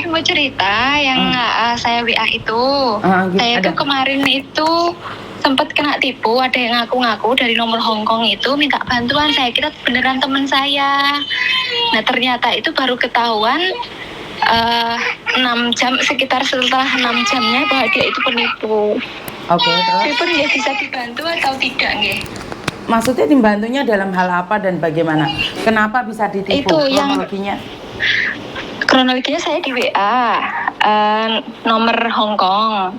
mau cerita yang saya WA itu. Saya tuh kemarin itu sempat kena tipu, ada yang ngaku-ngaku dari nomor Hongkong itu minta bantuan. Saya kira beneran teman saya. Nah ternyata itu baru ketahuan 6 jam, sekitar setelah 6 jamnya bahwa dia itu penipu. Oke, terus? Penipu ya bisa dibantu atau tidak nggih? Maksudnya dibantunya dalam hal apa dan bagaimana? Kenapa bisa ditipu? Itu yang kronologinya saya di WA nomor Hongkong.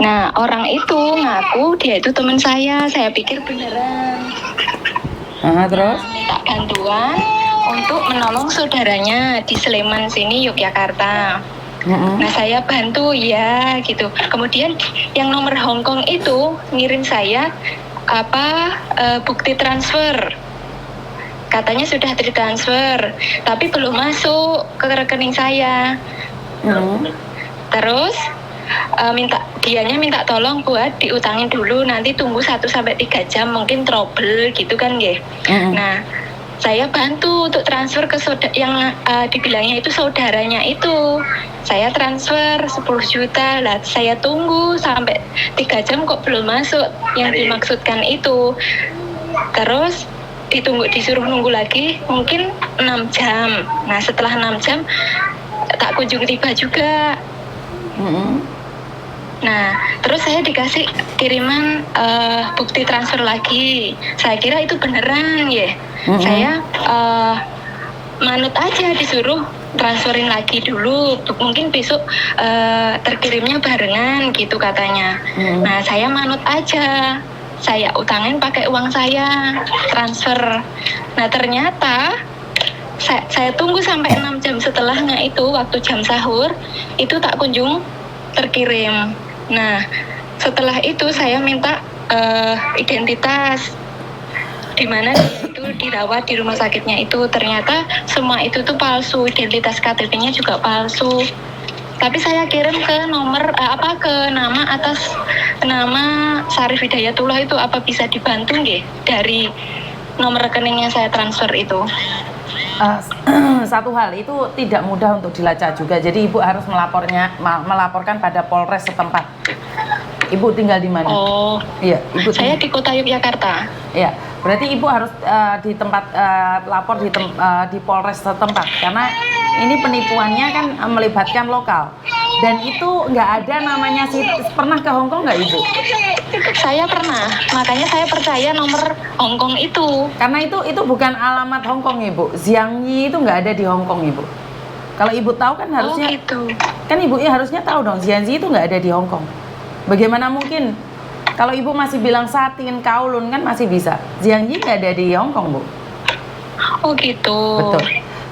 Nah orang itu ngaku dia itu teman saya pikir beneran. Terus? Minta bantuan untuk menolong saudaranya di Sleman sini, Yogyakarta. Nah saya bantu ya gitu. Kemudian yang nomor Hongkong itu ngirim saya bukti transfer. Katanya sudah ditransfer, tapi belum masuk ke rekening saya. Terus dianya minta tolong buat diutangin dulu, nanti tunggu 1-3 jam mungkin trouble gitu kan nggih. Nah saya bantu untuk transfer ke yang dibilangnya itu saudaranya itu. Saya transfer 10 juta lah, saya tunggu sampai 3 jam kok belum masuk yang dimaksudkan itu. Terus disuruh nunggu lagi mungkin 6 jam. Nah setelah 6 jam tak kunjung tiba juga. Nah terus saya dikasih kiriman bukti transfer lagi. Saya kira itu beneran ya. Saya manut aja, disuruh transferin lagi dulu, mungkin besok terkirimnya barengan gitu katanya. Nah saya manut aja, saya utangin pakai uang saya, transfer. Nah ternyata saya tunggu sampai 6 jam setelahnya itu, waktu jam sahur, itu tak kunjung terkirim. Nah setelah itu saya minta identitas, di mana dia itu dirawat di rumah sakitnya itu. Ternyata semua itu tuh palsu, identitas KTP-nya juga palsu. Tapi saya kirim ke nomor ke nama Sarif Hidayatullah itu, apa bisa dibantu nggih dari nomor rekening yang saya transfer itu? Satu hal itu tidak mudah untuk dilacak juga. Jadi ibu harus melaporkan pada Polres setempat. Ibu tinggal di mana? Oh, iya, ibu. Saya di kota Yogyakarta. Iya, berarti ibu harus di tempat lapor di Polres setempat, karena ini penipuannya kan melibatkan lokal. Dan itu nggak ada namanya pernah ke Hongkong nggak ibu? Saya pernah, makanya saya percaya nomor Hongkong itu. Karena itu bukan alamat Hongkong ibu. Xiangyi itu nggak ada di Hongkong ibu. Kalau ibu tahu kan harusnya, gitu. Kan ibu harusnya tahu dong, Xiangyi itu nggak ada di Hongkong. Bagaimana mungkin? Kalau ibu masih bilang Satin, Kowloon kan masih bisa. Xiangyi nggak ada di Hongkong bu. Oh gitu. Betul.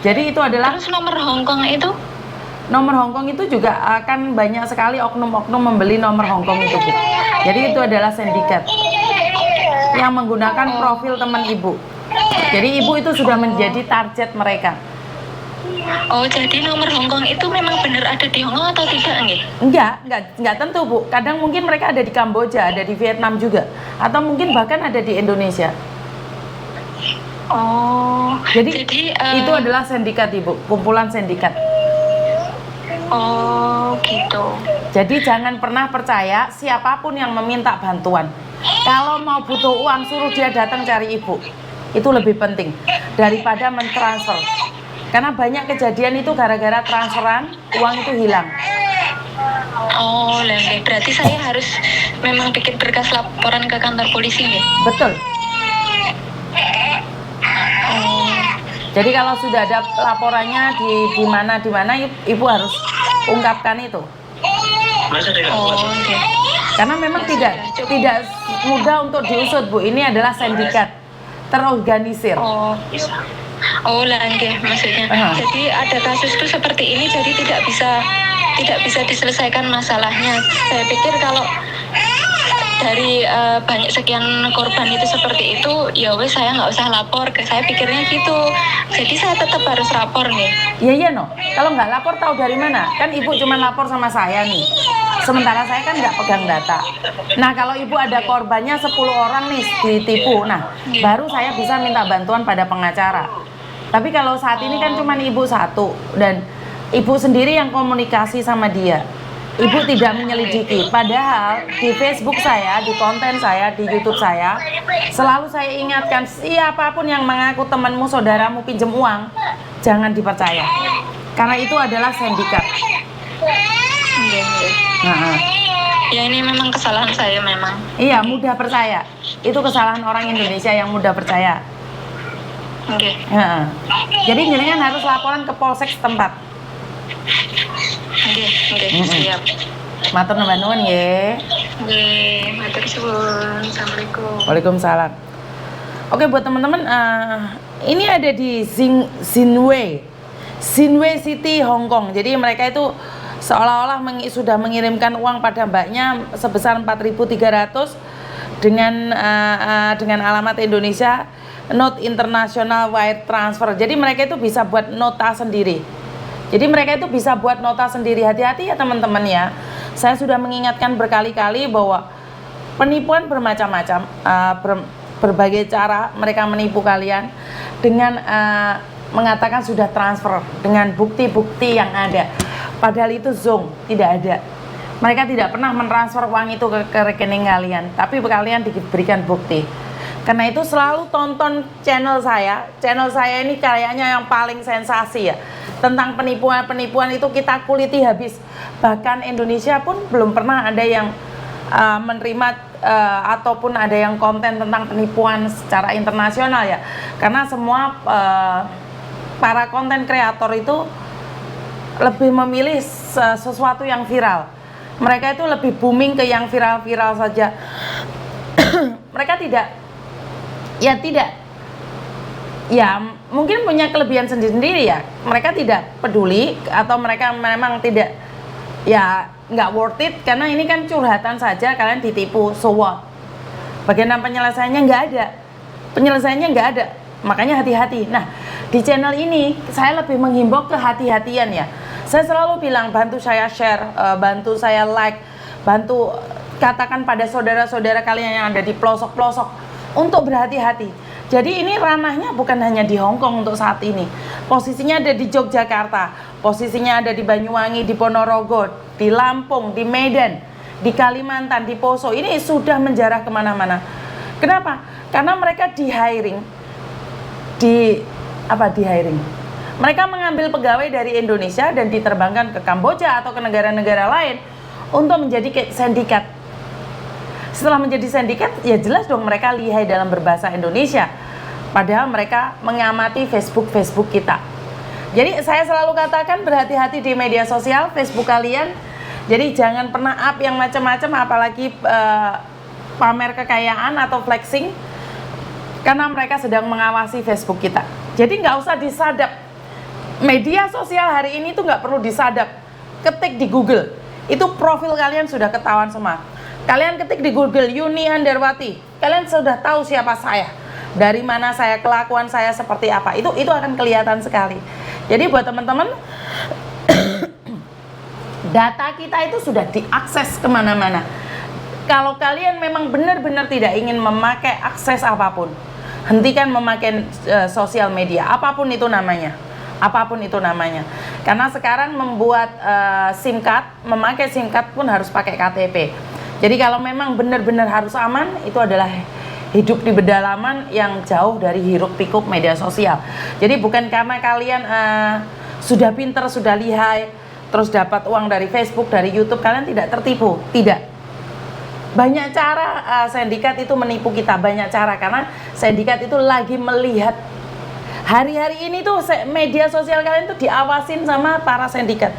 Jadi itu adalah. Terus nomor Hongkong itu? Nomor Hongkong itu juga akan banyak sekali oknum-oknum membeli nomor Hongkong itu bu. Jadi itu adalah sindikat yang menggunakan profil teman ibu. Jadi ibu itu sudah menjadi target mereka. Oh, jadi nomor Hongkong itu memang benar ada di Hongkong atau tidak nih? Enggak tentu bu. Kadang mungkin mereka ada di Kamboja, ada di Vietnam juga, atau mungkin bahkan ada di Indonesia. Oh, jadi itu adalah sindikat ibu, kumpulan sindikat. Oh, gitu. Jadi jangan pernah percaya siapapun yang meminta bantuan. Kalau mau butuh uang, suruh dia datang cari ibu. Itu lebih penting daripada mentransfer. Karena banyak kejadian itu gara-gara transferan, uang itu hilang. Oh, berarti saya harus memang bikin berkas laporan ke kantor polisi ya? Betul. Jadi kalau sudah ada laporannya di mana ibu harus ungkapkan itu. Oh, okay. Karena memang tidak mudah untuk diusut bu. Ini adalah sindikat terorganisir. Oh langgih maksudnya. Jadi ada kasus itu seperti ini, jadi tidak bisa diselesaikan masalahnya. Saya pikir kalau dari banyak sekian korban itu seperti itu, ya wes saya nggak usah lapor. Saya pikirnya gitu. Jadi saya tetap harus lapor nih. Iya no. Kalau nggak lapor tahu dari mana? Kan ibu cuma lapor sama saya nih. Sementara saya kan nggak pegang data. Nah kalau ibu ada korbannya 10 orang nih ditipu, nah baru saya bisa minta bantuan pada pengacara. Tapi kalau saat ini kan cuma ibu satu dan Ibu sendiri yang komunikasi sama dia. Ibu tidak menyelidiki. Padahal di Facebook saya, di konten saya, di YouTube saya, selalu saya ingatkan siapapun yang mengaku temanmu, saudaramu pinjam uang, jangan dipercaya. Karena itu adalah sindikat. Iya, iya. Nah, Ya ini memang kesalahan saya memang. iya, mudah percaya. Itu kesalahan orang Indonesia yang mudah percaya. Oke. Heeh. Jadi jenengan harus laporan ke polsek setempat. Oke, siap. Matur nuwun nggih. Oke, matur suwun. Assalamualaikum. Waalaikumsalam. Oke, buat teman-teman, ini ada di Xinwei City, Hong Kong. Jadi mereka itu seolah-olah sudah mengirimkan uang pada mbaknya sebesar 4.300 dengan alamat Indonesia, note international wire transfer. Jadi mereka itu bisa buat nota sendiri. Jadi mereka itu bisa buat nota sendiri. Hati-hati ya teman-teman ya. Saya sudah mengingatkan berkali-kali bahwa penipuan bermacam-macam, berbagai cara mereka menipu kalian dengan mengatakan sudah transfer dengan bukti-bukti yang ada. Padahal itu zong, tidak ada. Mereka tidak pernah mentransfer uang itu ke rekening kalian, tapi kalian diberikan bukti. Karena itu selalu tonton channel saya. Channel saya ini kayaknya yang paling sensasi ya. Tentang penipuan-penipuan itu kita kuliti habis. Bahkan Indonesia pun belum pernah ada yang menerima ataupun ada yang konten tentang penipuan secara internasional ya. Karena semua para konten kreator itu lebih memilih sesuatu yang viral. Mereka itu lebih booming ke yang viral-viral saja. Mereka ya mungkin punya kelebihan sendiri-sendiri ya. Mereka tidak peduli atau mereka memang tidak, ya nggak worth it karena ini kan curhatan saja, kalian ditipu, so what? Bagaimana penyelesaiannya? Nggak ada. Penyelesaiannya nggak ada. Makanya hati-hati. Nah, di channel ini saya lebih menghimbau kehati-hatian ya. Saya selalu bilang bantu saya share, bantu saya like, bantu katakan pada saudara-saudara kalian yang ada di pelosok-pelosok untuk berhati-hati. Jadi ini ranahnya bukan hanya di Hong Kong untuk saat ini. Posisinya ada di Yogyakarta, posisinya ada di Banyuwangi, di Ponorogo, di Lampung, di Medan, di Kalimantan, di Poso. Ini sudah menjarah kemana-mana. Kenapa? Karena mereka di-hiring. Mereka mengambil pegawai dari Indonesia dan diterbangkan ke Kamboja atau ke negara-negara lain untuk menjadi sindikat. Setelah menjadi sindikat, ya jelas dong mereka lihai dalam berbahasa Indonesia. Padahal mereka mengamati Facebook kita. Jadi saya selalu katakan berhati-hati di media sosial, Facebook kalian. Jadi jangan pernah up yang macam-macam, apalagi pamer kekayaan atau flexing. Karena mereka sedang mengawasi Facebook kita. Jadi nggak usah disadap. Media sosial hari ini tuh nggak perlu disadap. Ketik di Google, itu profil kalian sudah ketahuan semua. Kalian ketik di Google Yuni Handarwati, kalian sudah tahu siapa saya, dari mana saya, kelakuan saya seperti apa. Itu akan kelihatan sekali. Jadi buat teman-teman, data kita itu sudah diakses kemana-mana. Kalau kalian memang benar-benar tidak ingin memakai akses apapun, hentikan memakai sosial media, apapun itu namanya. Karena sekarang membuat SIM card, memakai SIM card pun harus pakai KTP. Jadi kalau memang benar-benar harus aman, itu adalah hidup di pedalaman yang jauh dari hiruk pikuk media sosial. Jadi bukan karena kalian sudah pinter, sudah lihai, terus dapat uang dari Facebook, dari YouTube, kalian tidak tertipu. Tidak. Banyak cara sindikat itu menipu kita, banyak cara. Karena sindikat itu lagi melihat. Hari-hari ini tuh media sosial kalian tuh diawasin sama para sindikat.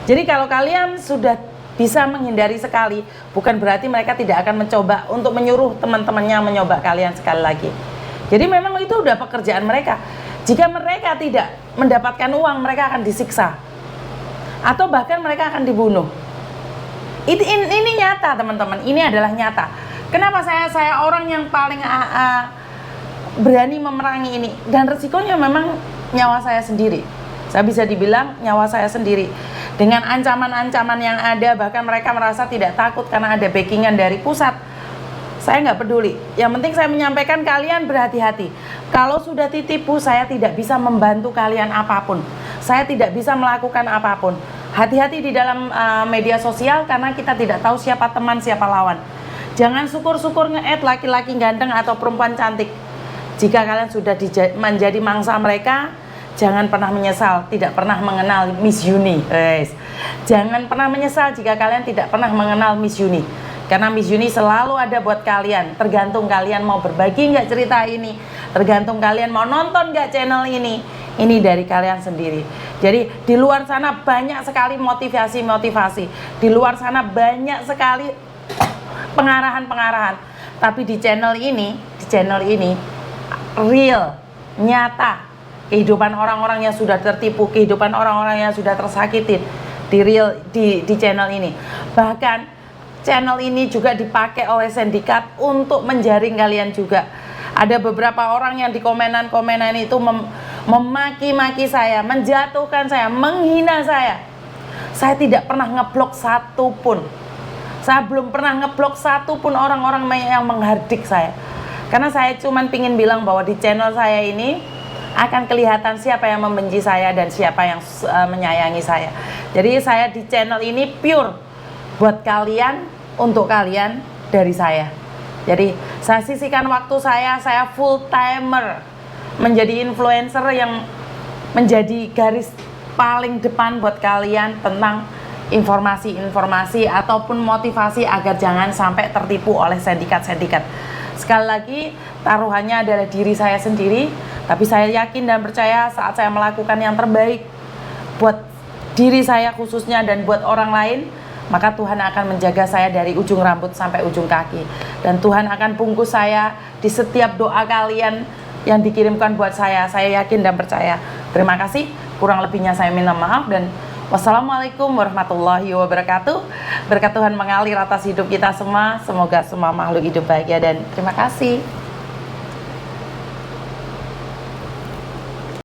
Jadi kalau kalian sudah bisa menghindari sekali, bukan berarti mereka tidak akan mencoba untuk menyuruh teman-temannya mencoba kalian sekali lagi. Jadi memang itu udah pekerjaan mereka. Jika mereka tidak mendapatkan uang, mereka akan disiksa. Atau bahkan mereka akan dibunuh. Ini nyata teman-teman, ini adalah nyata. Kenapa saya orang yang paling berani memerangi ini? Dan resikonya memang nyawa saya sendiri. Saya bisa dibilang nyawa saya sendiri. Dengan ancaman-ancaman yang ada, bahkan mereka merasa tidak takut karena ada backingan dari pusat. Saya nggak peduli. Yang penting saya menyampaikan kalian berhati-hati. Kalau sudah ditipu, saya tidak bisa membantu kalian apapun. saya tidak bisa melakukan apapun. Hati-hati di dalam media sosial karena kita tidak tahu siapa teman, siapa lawan. Jangan syukur-syukur nge-add laki-laki ganteng atau perempuan cantik. Jika kalian sudah menjadi mangsa mereka, jangan pernah menyesal tidak pernah mengenal Miss Uni. Jangan pernah menyesal jika kalian tidak pernah mengenal Miss Uni. Karena Miss Uni selalu ada buat kalian. Tergantung kalian mau berbagi nggak cerita ini, tergantung kalian mau nonton nggak channel ini. Ini dari kalian sendiri. Jadi di luar sana banyak sekali motivasi-motivasi. Di luar sana banyak sekali pengarahan-pengarahan. Tapi di channel ini real, nyata. Kehidupan orang-orang yang sudah tertipu, kehidupan orang-orang yang sudah tersakiti di channel ini. Bahkan channel ini juga dipakai oleh sindikat untuk menjaring kalian juga. Ada beberapa orang yang di komenan itu memaki-maki saya, menjatuhkan saya, menghina saya. Saya tidak pernah ngeblok satu pun. Saya belum pernah ngeblok satu pun orang-orang yang menghardik saya. Karena saya cuman pingin bilang bahwa di channel saya ini akan kelihatan siapa yang membenci saya dan siapa yang menyayangi saya. Jadi saya di channel ini pure buat kalian, untuk kalian, dari saya. Jadi saya sisihkan waktu saya full timer menjadi influencer yang menjadi garis paling depan buat kalian tentang informasi-informasi ataupun motivasi agar jangan sampai tertipu oleh sindikat-sindikat. Sekali lagi, taruhannya adalah diri saya sendiri, tapi saya yakin dan percaya saat saya melakukan yang terbaik buat diri saya khususnya dan buat orang lain, maka Tuhan akan menjaga saya dari ujung rambut sampai ujung kaki. Dan Tuhan akan bungkus saya di setiap doa kalian yang dikirimkan buat saya yakin dan percaya. Terima kasih, kurang lebihnya saya minta maaf dan wassalamualaikum warahmatullahi wabarakatuh. Berkat Tuhan mengalir atas hidup kita semua. Semoga semua makhluk hidup bahagia dan terima kasih.